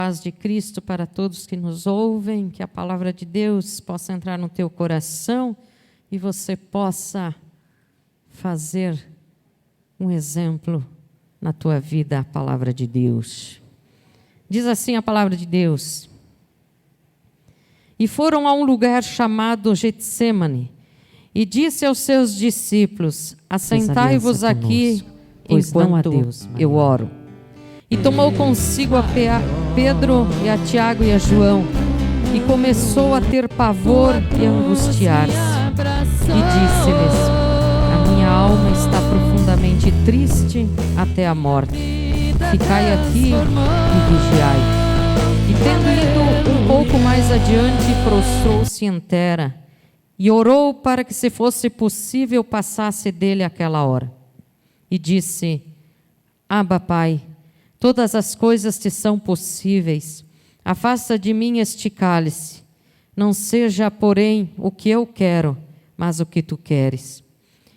Paz de Cristo para todos que nos ouvem, que a palavra de Deus possa entrar no teu coração e você possa fazer um exemplo na tua vida, a palavra de Deus. Diz assim a palavra de Deus: e foram a um lugar chamado Getsêmani, e disse aos seus discípulos: assentai-vos aqui, enquanto eu oro. E tomou consigo a Pedro e a Tiago e a João, e começou a ter pavor e angustiar-se. E disse-lhes: a minha alma está profundamente triste até a morte. Ficai aqui e vigiai. E tendo ido um pouco mais adiante, prostrou-se em terra, e orou para que, se fosse possível, passasse dele aquela hora. E disse: Abba, Pai, todas as coisas te são possíveis. Afasta de mim este cálice. Não seja, porém, o que eu quero, mas o que tu queres.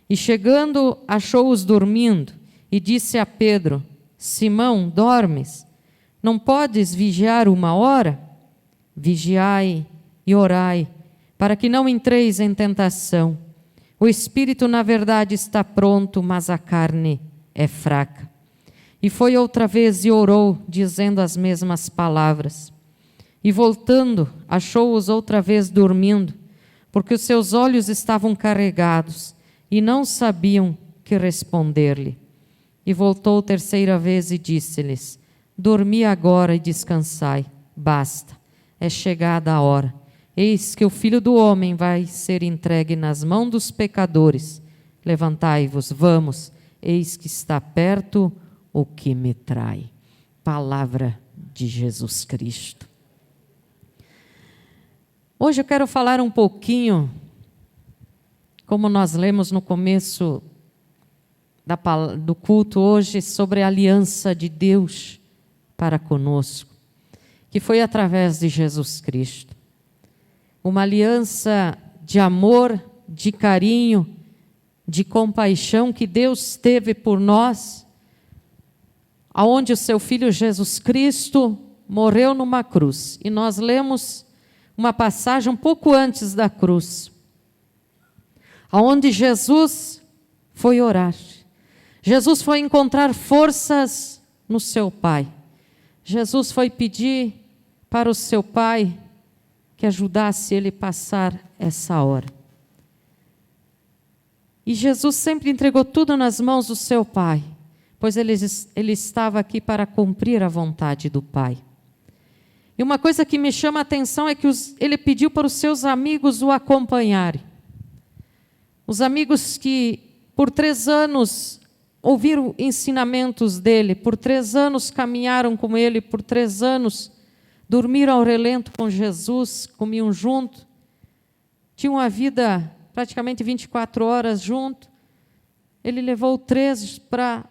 E chegando, achou-os dormindo, e disse a Pedro: Simão, dormes? Não podes vigiar 1 hora? Vigiai e orai, para que não entreis em tentação. O espírito, na verdade, está pronto, mas a carne é fraca. E foi outra vez e orou, dizendo as mesmas palavras. E voltando, achou-os outra vez dormindo, porque os seus olhos estavam carregados, e não sabiam que responder-lhe. E voltou terceira vez e disse-lhes: dormi agora e descansai, basta, é chegada a hora. Eis que o Filho do Homem vai ser entregue nas mãos dos pecadores. Levantai-vos, vamos, eis que está perto o que me trai. Palavra de Jesus Cristo. Hoje eu quero falar um pouquinho, como nós lemos no começo do culto hoje, sobre a aliança de Deus para conosco, que foi através de Jesus Cristo. Uma aliança de amor, de carinho, de compaixão que Deus teve por nós, aonde o seu Filho Jesus Cristo morreu numa cruz. E nós lemos uma passagem um pouco antes da cruz, aonde Jesus foi orar. Jesus foi encontrar forças no seu Pai. Jesus foi pedir para o seu Pai que ajudasse ele a passar essa hora. E Jesus sempre entregou tudo nas mãos do seu Pai, pois ele estava aqui para cumprir a vontade do Pai. E uma coisa que me chama a atenção é que ele pediu para os seus amigos o acompanharem. Os amigos que por 3 anos ouviram ensinamentos dele, por 3 anos caminharam com ele, por 3 anos dormiram ao relento com Jesus, comiam junto, tinham uma vida praticamente 24 horas junto. Ele levou 3 para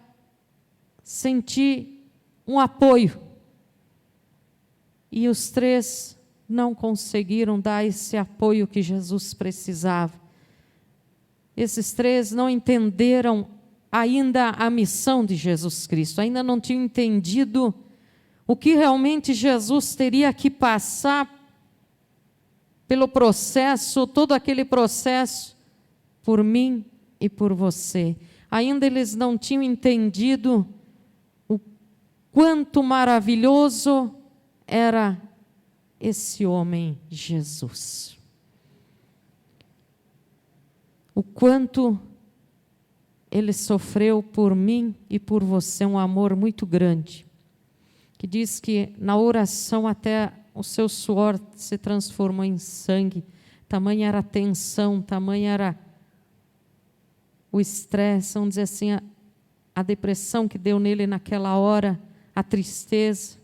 sentir um apoio. E os 3 não conseguiram dar esse apoio que Jesus precisava. Esses 3 não entenderam ainda a missão de Jesus Cristo, ainda não tinham entendido o que realmente Jesus teria que passar pelo processo, todo aquele processo, por mim e por você. Ainda eles não tinham entendido o quanto maravilhoso era esse homem Jesus. O quanto ele sofreu por mim e por você, um amor muito grande, que diz que na oração até o seu suor se transformou em sangue, tamanha era a tensão, tamanha era o estresse, vamos dizer assim, a depressão que deu nele naquela hora, a tristeza,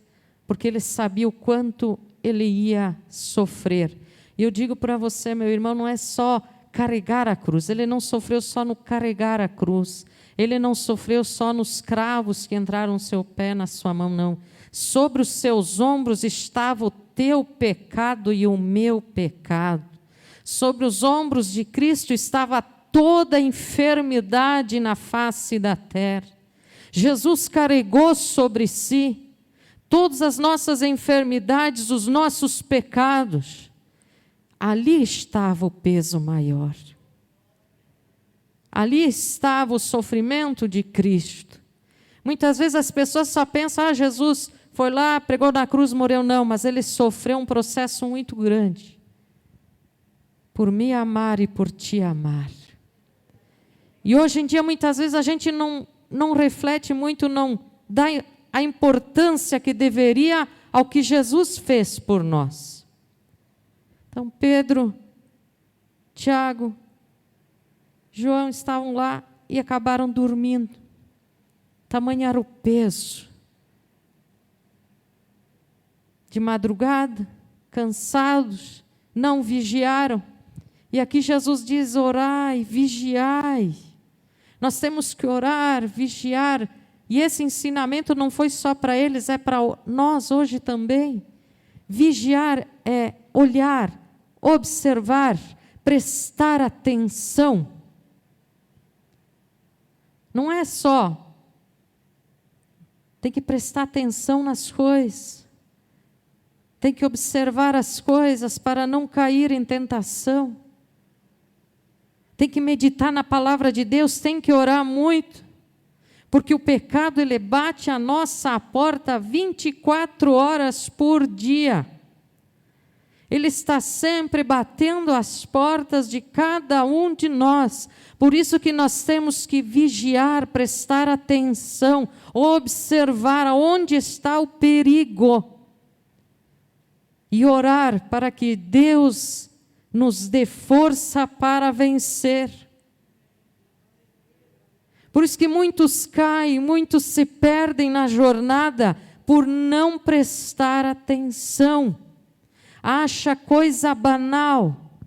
porque ele sabia o quanto ele ia sofrer. E eu digo para você, meu irmão, não é só carregar a cruz, ele não sofreu só no carregar a cruz, ele não sofreu só nos cravos que entraram no seu pé, na sua mão, não. Sobre os seus ombros estava o teu pecado e o meu pecado. Sobre os ombros de Cristo estava toda a enfermidade na face da terra. Jesus carregou sobre si todas as nossas enfermidades, os nossos pecados, ali estava o peso maior. Ali estava o sofrimento de Cristo. Muitas vezes as pessoas só pensam, Jesus foi lá, pregou na cruz, morreu. Não, mas ele sofreu um processo muito grande. Por me amar e por te amar. E hoje em dia, muitas vezes, a gente não reflete muito, não dá a importância que deveria ao que Jesus fez por nós. Então, Pedro, Tiago, João estavam lá e acabaram dormindo. Tamanho era o peso. De madrugada, cansados, não vigiaram. E aqui Jesus diz, orai, vigiai. Nós temos que orar, vigiar. E esse ensinamento não foi só para eles, é para nós hoje também. Vigiar é olhar, observar, prestar atenção. Não é só. Tem que prestar atenção nas coisas. Tem que observar as coisas para não cair em tentação. Tem que meditar na palavra de Deus, tem que orar muito. Porque o pecado, ele bate a nossa porta 24 horas por dia. Ele está sempre batendo as portas de cada um de nós. Por isso que nós temos que vigiar, prestar atenção, observar aonde está o perigo. E orar para que Deus nos dê força para vencer. Por isso que muitos caem, muitos se perdem na jornada por não prestar atenção. Acha coisa banal.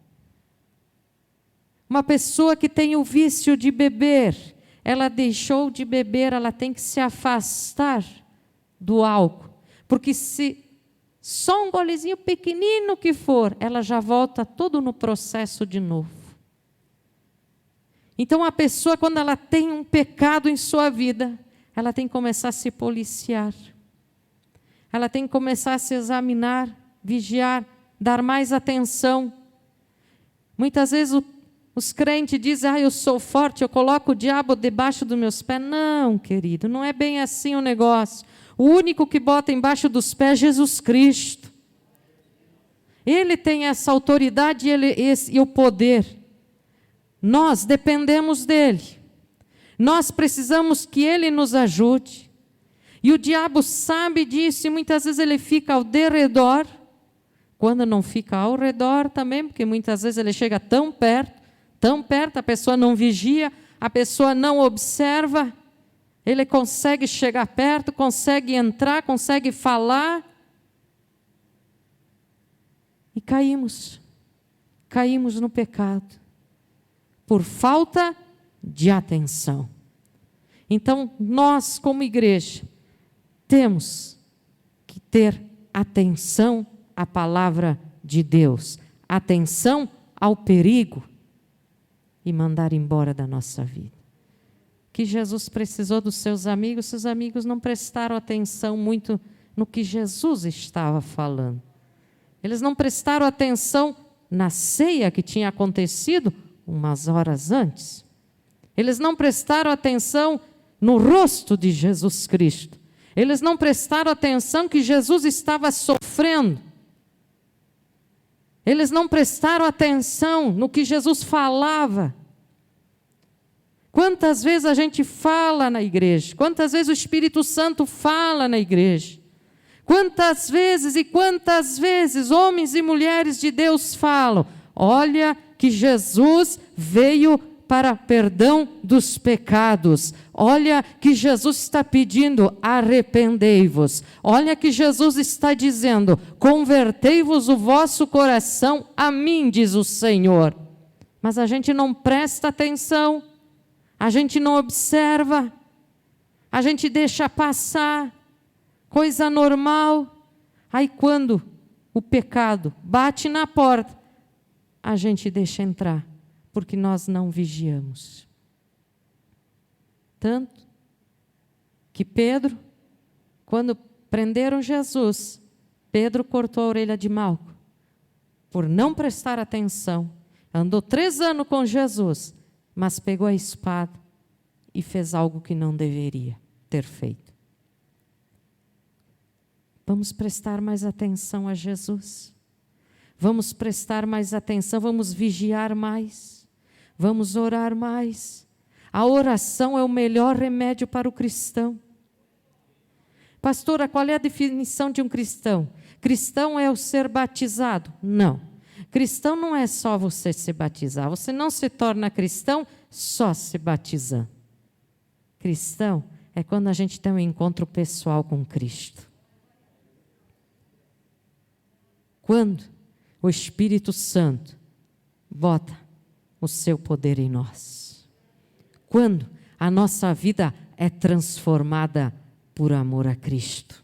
Uma pessoa que tem o vício de beber, ela deixou de beber, ela tem que se afastar do álcool. Porque se só um golezinho pequenino que for, ela já volta todo no processo de novo. Então a pessoa, quando ela tem um pecado em sua vida, ela tem que começar a se policiar. Ela tem que começar a se examinar, vigiar, dar mais atenção. Muitas vezes os crentes dizem, eu sou forte, eu coloco o diabo debaixo dos meus pés. Não, querido, não é bem assim o negócio. O único que bota embaixo dos pés é Jesus Cristo. Ele tem essa autoridade e o poder. Nós dependemos dele. Nós precisamos que ele nos ajude. E o diabo sabe disso e muitas vezes ele fica ao derredor. Quando não fica ao redor também, porque muitas vezes ele chega tão perto, a pessoa não vigia, a pessoa não observa. Ele consegue chegar perto, consegue entrar, consegue falar. E caímos no pecado, por falta de atenção. Então, nós como igreja, temos que ter atenção à palavra de Deus, atenção ao perigo e mandar embora da nossa vida. Que Jesus precisou dos seus amigos não prestaram atenção muito no que Jesus estava falando. Eles não prestaram atenção na ceia que tinha acontecido umas horas antes. Eles não prestaram atenção no rosto de Jesus Cristo. Eles não prestaram atenção que Jesus estava sofrendo. Eles não prestaram atenção no que Jesus falava. Quantas vezes a gente fala na igreja? Quantas vezes o Espírito Santo fala na igreja? Quantas vezes homens e mulheres de Deus falam, olha que Jesus veio para perdão dos pecados. Olha que Jesus está pedindo, arrependei-vos. Olha que Jesus está dizendo, convertei-vos o vosso coração a mim, diz o Senhor. Mas a gente não presta atenção. A gente não observa, a gente deixa passar, coisa normal. Aí quando o pecado bate na porta, a gente deixa entrar, porque nós não vigiamos. Tanto que Pedro, quando Prenderam Jesus. Pedro cortou a orelha de Malco por não prestar atenção. Andou 3 anos com Jesus, mas pegou a espada e fez algo que não deveria ter feito. Vamos prestar mais atenção a Jesus. Vamos prestar mais atenção, vamos vigiar mais. Vamos orar mais. A oração é o melhor remédio para o cristão. Pastora, qual é a definição de um cristão? Cristão é o ser batizado? Não. Cristão não é só você se batizar. Você não se torna cristão só se batizando. Cristão é quando a gente tem um encontro pessoal com Cristo. Quando o Espírito Santo bota o seu poder em nós. Quando a nossa vida é transformada por amor a Cristo.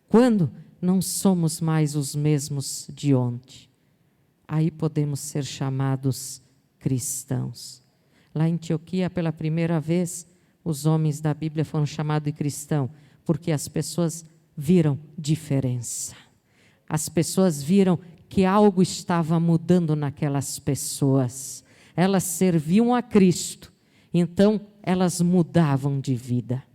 Quando não somos mais os mesmos de ontem. Aí podemos ser chamados cristãos. Lá em Antioquia, pela primeira vez, os homens da Bíblia foram chamados de cristão, porque as pessoas viram diferença. As pessoas viram que algo estava mudando naquelas pessoas. Elas serviam a Cristo, então elas mudavam de vida.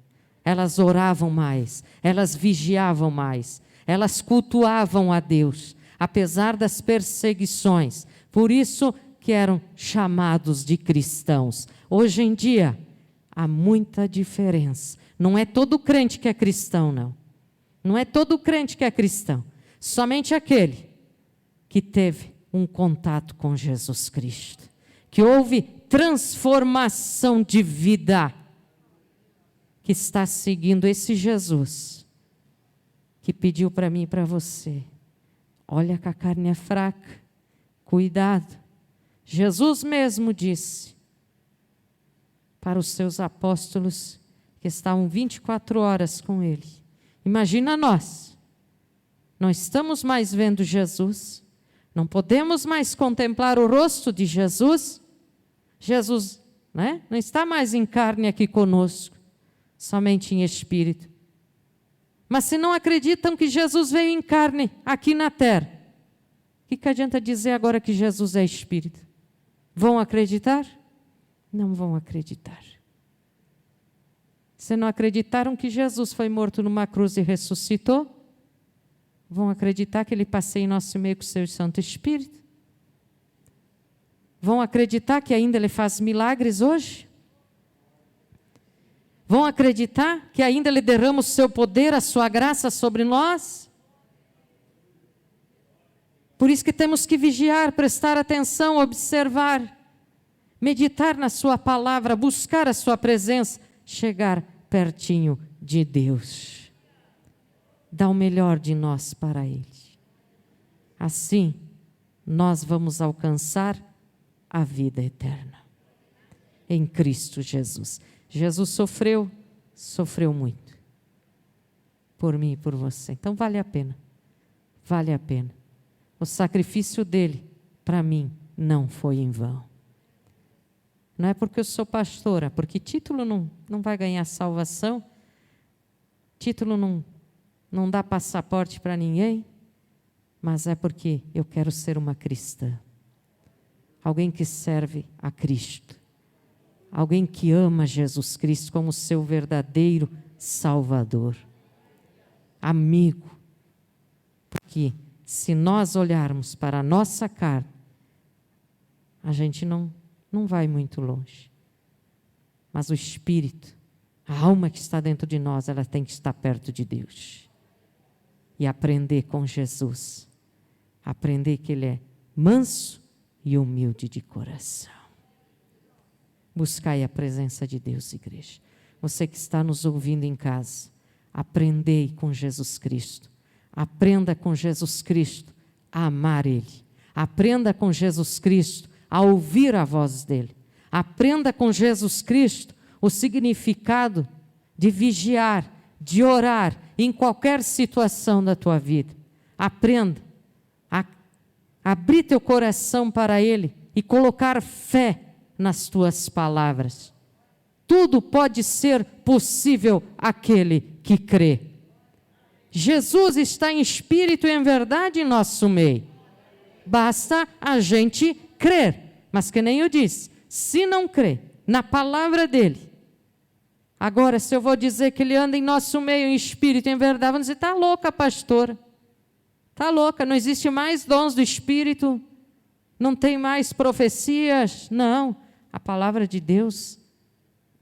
Elas oravam mais, elas vigiavam mais, elas cultuavam a Deus, apesar das perseguições. Por isso que eram chamados de cristãos. Hoje em dia, há muita diferença. Não é todo crente que é cristão, não. Não é todo crente que é cristão. Somente aquele que teve um contato com Jesus Cristo. Que houve transformação de vida. Que está seguindo esse Jesus. Que pediu para mim e para você. Olha que a carne é fraca. Cuidado. Jesus mesmo disse para os seus apóstolos que estavam 24 horas com ele. Imagina nós. Não estamos mais vendo Jesus. Não podemos mais contemplar o rosto de Jesus. Jesus, né, não está mais em carne aqui conosco, somente em espírito. Mas se não acreditam que Jesus veio em carne aqui na terra, o que adianta dizer agora que Jesus é espírito? Vão acreditar? Não vão acreditar. Se não acreditaram que Jesus foi morto numa cruz e ressuscitou, vão acreditar que ele passeia em nosso meio com o seu Santo Espírito? Vão acreditar que ainda ele faz milagres hoje? Vão acreditar que ainda ele derrama o seu poder, a sua graça sobre nós? Por isso que temos que vigiar, prestar atenção, observar, meditar na sua palavra, buscar a sua presença, chegar pertinho de Deus. Dá o melhor de nós para Ele. Assim, nós vamos alcançar a vida eterna. Em Cristo Jesus. Jesus sofreu muito. Por mim e por você. Então vale a pena. Vale a pena. O sacrifício dele, para mim, não foi em vão. Não é porque eu sou pastora, porque título não vai ganhar salvação. Título não dá passaporte para ninguém. Mas é porque eu quero ser uma cristã. Alguém que serve a Cristo. Alguém que ama Jesus Cristo como seu verdadeiro Salvador. Amigo. Porque se nós olharmos para a nossa carne, a gente não vai muito longe. Mas o Espírito, a alma que está dentro de nós, ela tem que estar perto de Deus. E aprender com Jesus. Aprender que Ele é manso e humilde de coração. Buscai a presença de Deus, igreja. Você que está nos ouvindo em casa, aprendei com Jesus Cristo. Aprenda com Jesus Cristo a amar Ele. Aprenda com Jesus Cristo a ouvir a voz dEle. Aprenda com Jesus Cristo o significado de vigiar, de orar em qualquer situação da tua vida. Aprenda a abrir teu coração para Ele e colocar fé nas tuas palavras. Tudo pode ser possível àquele que crê. Jesus está em espírito e em verdade em nosso meio. Basta a gente crer. Mas que nem eu disse, se não crer na palavra dele, agora se eu vou dizer que ele anda em nosso meio em espírito e em verdade, vão dizer, está louca, pastora. Está louca, não existe mais dons do espírito, não tem mais profecias. Não, a palavra de Deus,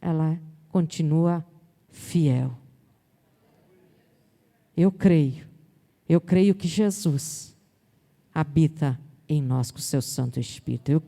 ela continua fiel. Eu creio que Jesus habita em nós com o seu Santo Espírito. Eu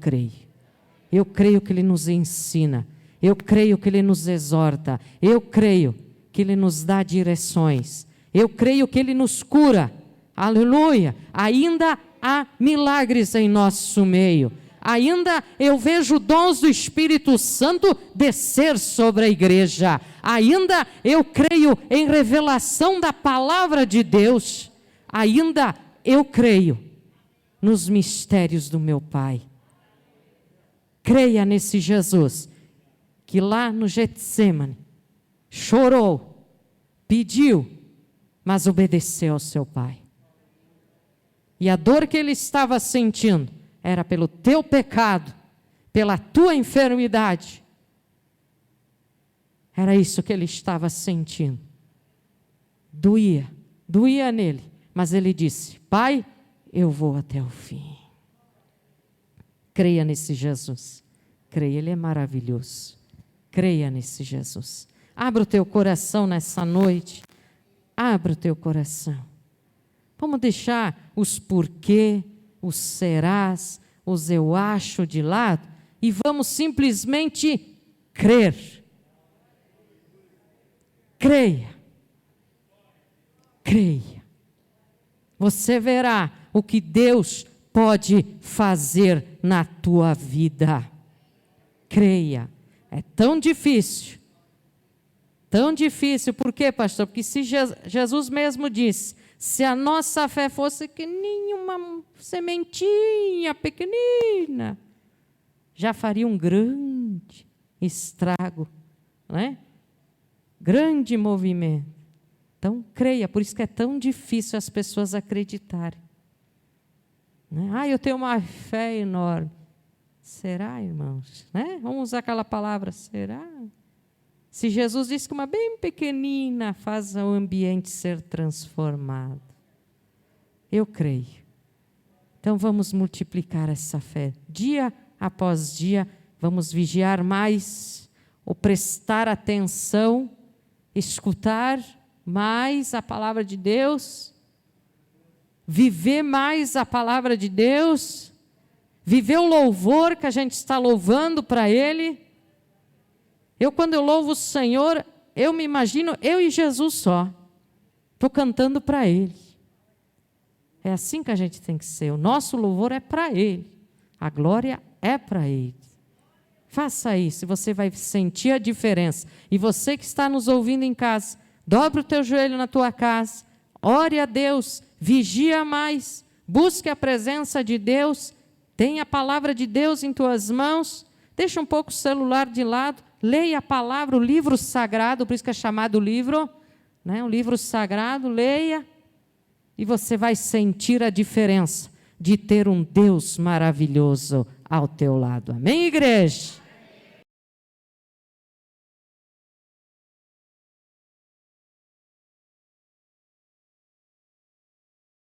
creio que Ele nos ensina, eu creio que Ele nos exorta, eu creio que Ele nos dá direções, eu creio que Ele nos cura, aleluia. Ainda há milagres em nosso meio, ainda eu vejo dons do Espírito Santo descer sobre a igreja, ainda eu creio em revelação da palavra de Deus, ainda eu creio nos mistérios do meu Pai. Creia nesse Jesus, que lá no Getsêmani, chorou, pediu, mas obedeceu ao seu Pai. E a dor que ele estava sentindo, era pelo teu pecado, pela tua enfermidade. Era isso que ele estava sentindo. Doía nele, mas ele disse, Pai, eu vou até o fim. Creia nesse Jesus, creia, Ele é maravilhoso. Creia nesse Jesus. Abra o teu coração nessa noite, abra o teu coração. Vamos deixar os porquê, os serás, os eu acho de lado e vamos simplesmente crer. Creia. Você verá o que Deus pode fazer na tua vida. Creia. É tão difícil. Por quê, pastor? Porque se Jesus mesmo disse, se a nossa fé fosse que nenhuma sementinha pequenina, já faria um grande estrago, né? Grande movimento. Então, creia, por isso que é tão difícil as pessoas acreditarem. Né? Eu tenho uma fé enorme. Será, irmãos? Né? Vamos usar aquela palavra, será? Se Jesus disse que uma bem pequenina faz o ambiente ser transformado. Eu creio. Então, vamos multiplicar essa fé. Dia após dia, vamos vigiar mais, ou prestar atenção, escutar mais a palavra de Deus, viver mais a palavra de Deus, viver o louvor que a gente está louvando para Ele. Quando eu louvo o Senhor, eu me imagino eu e Jesus só, estou cantando para Ele. É assim que a gente tem que ser, o nosso louvor é para Ele, a glória é para Ele. Faça isso, você vai sentir a diferença. E você que está nos ouvindo em casa, dobre o teu joelho na tua casa, ore a Deus, vigia mais, busque a presença de Deus, tenha a palavra de Deus em tuas mãos, deixa um pouco o celular de lado, leia a palavra, o livro sagrado, por isso que é chamado livro, né? O livro sagrado, leia, e você vai sentir a diferença de ter um Deus maravilhoso ao teu lado. Amém, igreja?